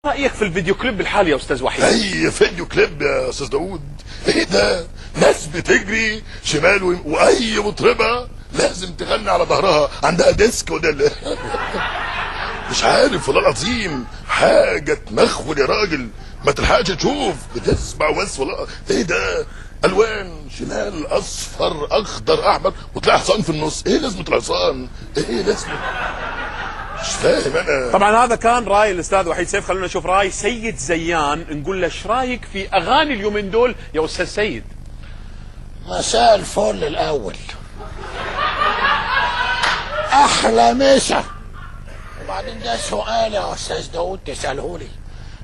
رأيك في الفيديو كليب الحالي يا استاذ وحيد؟ اي فيديو كليب يا استاذ داوود؟ ايه ده؟ ناس بتجري شمال واي مطربه لازم تغني على ظهرها، عندها ديسك وده مش عارف والله العظيم، حاجه تمخول يا راجل، ما تلحقش تشوف، بتسمع بس والله. ايه ده؟ الوان شمال اصفر اخضر احمر وتلاقي حصان في النص. ايه لازمه الحصان؟ ايه لازمه؟ مش فاهم انا. طبعا هذا كان راي الاستاذ وحيد سيف. خلونا نشوف راي سيد زيان، نقول له ايش رايك في اغاني اليومين دول يا استاذ سيد؟ مساء الفل الاول، احلى مسا. وبعدين ده سؤال يا استاذ داوود تساله لي؟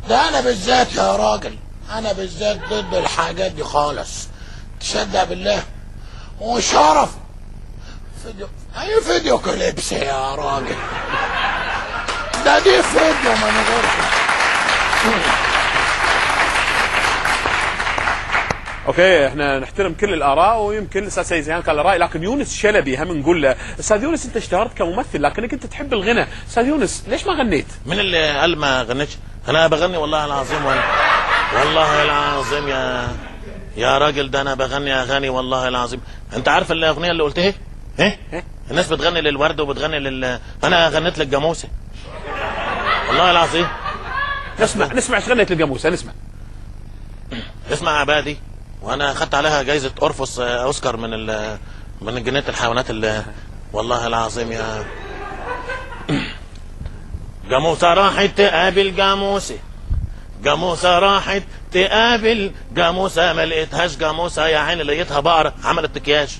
ده انا بالذات يا راجل، انا بالذات ضد الحاجات دي خالص، تصدق بالله. وشرف اي فيديو كليبس يا راجل، ده دي فيديو من غيرها. اوكي، احنا نحترم كل الاراء، ويمكن الاستاذ سيد زيان كان له راي، لكن يونس شلبي هم نقول له استاذ يونس انت اشتهرت كممثل لكنك انت تحب الغنى، استاذ يونس ليش ما غنيت؟ من اللي قال ما غنيتش؟ انا بغني والله العظيم، والله العظيم يا راجل، ده انا بغني اغاني والله العظيم. انت عارف الاغنيه اللي قلت ايه؟ الناس بتغني للورد وبتغني انا غنيت للجاموسه والله العظيم. نسمع ايش غنيت للجاموسه، نسمع. اسمع عبادي، وانا اخدت عليها جايزه اورفوس اوسكار من جنينه الحيوانات والله العظيم يا جاموسه راحت تقابل جاموسه، جاموسه راحت تقابل جاموسه، ما لقيتهاش جاموسه يا عيني لقيتها بقره عملت اكياج.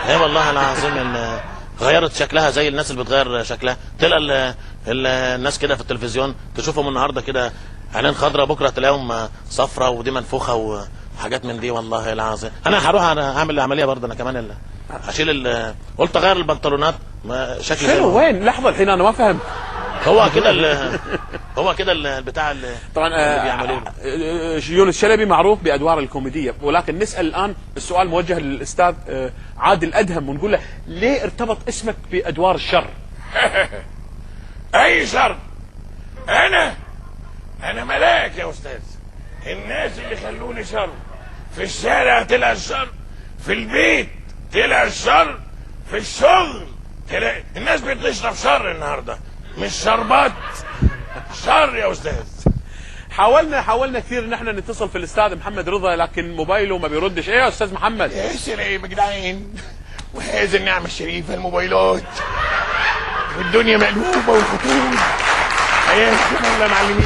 ايه والله العظيم، غيرت شكلها زي الناس اللي بتغير شكلها. تلقى الناس كده في التلفزيون تشوفهم النهارده كده عينين خضراء، بكره تلاقيهم صفرة ودي منفوخه وحاجات من دي والله العظيم. انا هروح اعمل العمليه برضه انا كمان، اشيل قلت اغير البنطلونات شكلي حلو. وين؟ لحظه الحين انا ما فهمت. هو كده البتاع طبعا يونس شلبي معروف بادوار الكوميديه، ولكن نسال الان السؤال موجه للاستاذ عادل ادهم، ونقول له ليه ارتبط اسمك بادوار الشر؟ اي شر؟ انا ملاك يا استاذ. الناس اللي خلوني شر، في الشارع طلع الشر، في البيت طلع الشر، في الشغل طلع الناس بتشرب شر النهارده، مش شربات شر يا استاذ. حاولنا كثير ان احنا نتصل في الاستاذ محمد رضا، لكن موبايله ما بيردش. ايه يا استاذ محمد؟ يا سلام يا جدعان، وهذه النعمه الشريفه الموبايلات، والدنيا مقلوبه والخطوط. حياكم الله معلمين.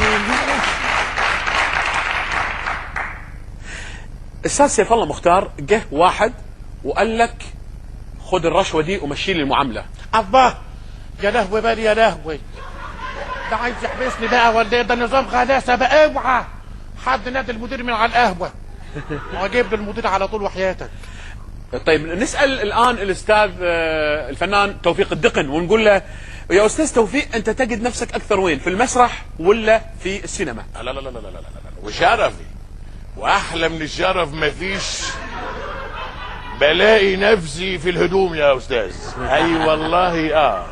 استاذ سيف الله مختار، جه واحد وقال لك خد الرشوه دي ومشي لي المعامله. الله، يا لهوي بالي يا لهوي، ده عايز يحبسني بقى ولا ايه؟ ده نظام غلاسه بقى. اوعى حد نادي المدير من على القهوه واجيب له المدير على طول وحياتك. طيب نسال الان الاستاذ الفنان توفيق الدقن، ونقول له يا استاذ توفيق انت تجد نفسك اكثر وين، في المسرح ولا في السينما؟ لا لا لا لا لا لا، وشرفي واحلى من الشرف مفيش. بلاقي نفسي في الهدوم يا استاذ. اي والله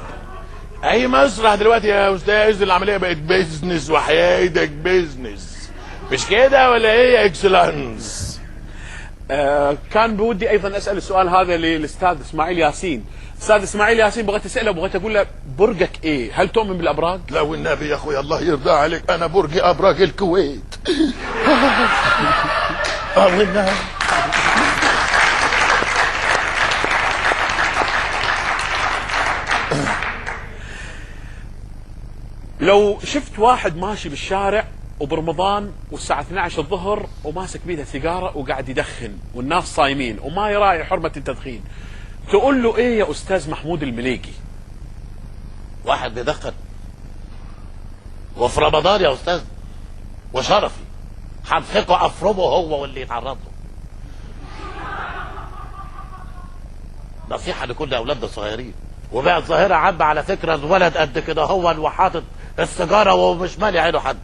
اي مسرح دلوقتي يا استاذ، العمليه بقت بيزنس وحياتك بيزنس، مش كده ولا ايه يا اكسلانس؟ كان بودي ايضا اسال السؤال هذا للاستاذ اسماعيل ياسين. استاذ اسماعيل ياسين، بغيت اساله، بغيت اقول له برجك ايه؟ هل تؤمن بالابراج؟ لا والنبي يا اخوي الله يرضى عليك، انا برجي ابراج الكويت. والنبي. لو شفت واحد ماشي بالشارع وبرمضان والساعة 12 الظهر وماسك بيده سيجارة وقاعد يدخن والناس صايمين وما يراعي حرمة التدخين، تقول له ايه يا استاذ محمود المليقي؟ واحد بيدخن وفي رمضان يا استاذ وشرفي همسكه افرمه هو واللي يتعرض له. نصيحة لكل اولادنا الصغيرين، وبقت ظاهرة عامة على فكرة. الولد قد كده هو وحاطط السيجارة ومش مالي عينه حد،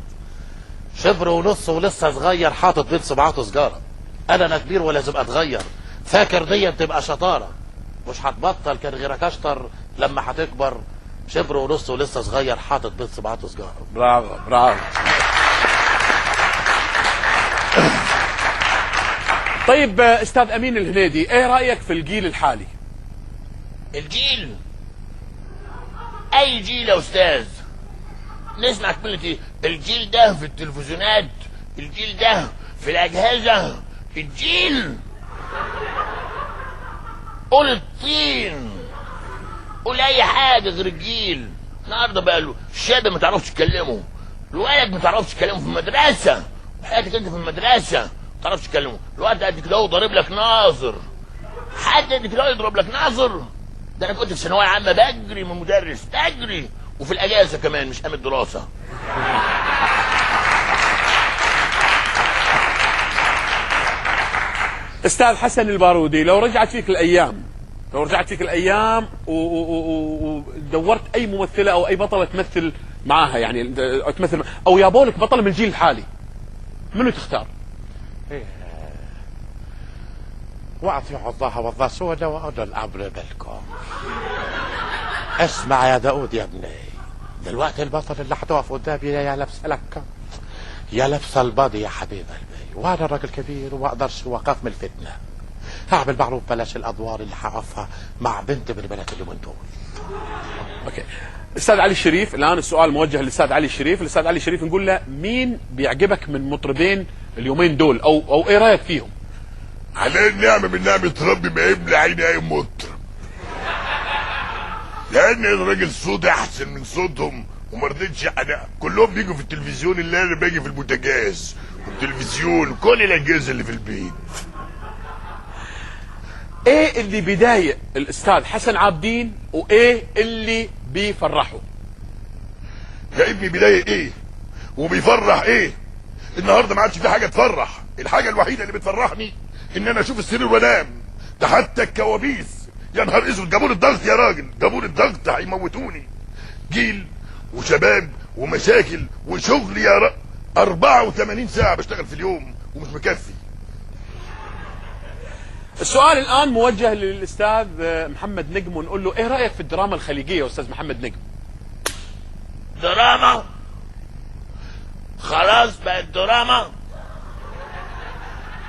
شبر ونص ولسه صغير حاطط بين صباعاته سيجارة. انا كبير ولازم اتغير، فاكر دي تبقى شطارة، مش هتبطل كان غيرك اشطر لما هتكبر شبر ونص ولسه صغير حاطط بيض صباعته صغار. برافو برافو. طيب استاذ امين الهنيدي، ايه رايك في الجيل الحالي؟ الجيل، اي جيل يا استاذ؟ نسمع كلمة ايه؟ الجيل ده في التلفزيونات، الجيل ده في الاجهزة، الجيل. قول الطين، قول اي حاجة غير الجيل. النهارده بقى له الشاب ما تعرفش تكلمه، الولد ما تعرفش تكلمه في المدرسة، وحياتك انت في المدرسة ما تعرفش تكلمه، الواد قد كده هو ضارب لك ناظر، حد قد كده يضرب لك ناظر. ده انا كنت في ثانوية عامة بجري من المدرس، بجري، وفي الاجازة كمان مش ايام الدراسة. استاذ حسن البارودي، لو رجعت فيك الايام ودورت اي ممثله او اي بطله تمثل معاها، يعني تمثل او يابولك بطله من الجيل الحالي، منو تختار؟ واطيعوا الله والرسول واولي الامر منكم. اسمع يا داود يا ابني، دلوقتي البطل اللي هتقف قدامي يا لابسه لك يا لابسه الباضي يا حبيب قلبي، وانا راجل كبير وما اقدرش اوقف من الفتنه. هعمل معروف، بلاش الادوار اللي هقفها مع بنت من البنات اليومين دول. اوكي. الاستاذ علي الشريف، الان السؤال موجه للاستاذ علي الشريف، الاستاذ علي الشريف نقول له مين بيعجبك من مطربين اليومين دول او ايه رايك فيهم؟ على النعمة من نعمة ربي ما يملى عيني اي مطرب، لان الراجل صوت احسن من صوتهم، وما رضيتش انا كلهم بيجوا في التلفزيون اللي انا باجي في البوتاجاز والتلفزيون وكل الاجهزه اللي في البيت. ايه اللي بيضايق الاستاذ حسن عابدين وايه اللي بيفرحه؟ يا ابني بيضايق ايه وبيفرح ايه؟ النهارده ما عادش في حاجه تفرح، الحاجه الوحيده اللي بتفرحني ان انا اشوف السرير وانام، ده حتى الكوابيس يا نهار اسود جابوا لي الضغط يا راجل، جابوا لي الضغط هيموتوني. جيل وشباب ومشاكل وشغل يا 84 ساعه بشتغل في اليوم ومش مكفي. السؤال الان موجه للاستاذ محمد نجم، ونقول له ايه رايك في الدراما الخليجيه يا استاذ محمد نجم؟ دراما؟ خلاص بقت دراما.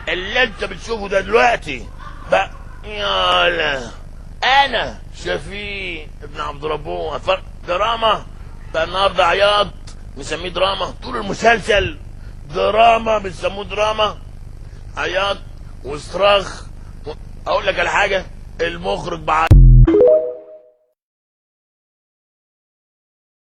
اللي انت بتشوفه ده دلوقتي بقى يالا انا شفيق ابن عبد ربه دراما بقى. النهارده عياط مسميه دراما، طول المسلسل دراما بنسموه دراما، عياط وصراخ. اقول لك على حاجه، المخرج بعد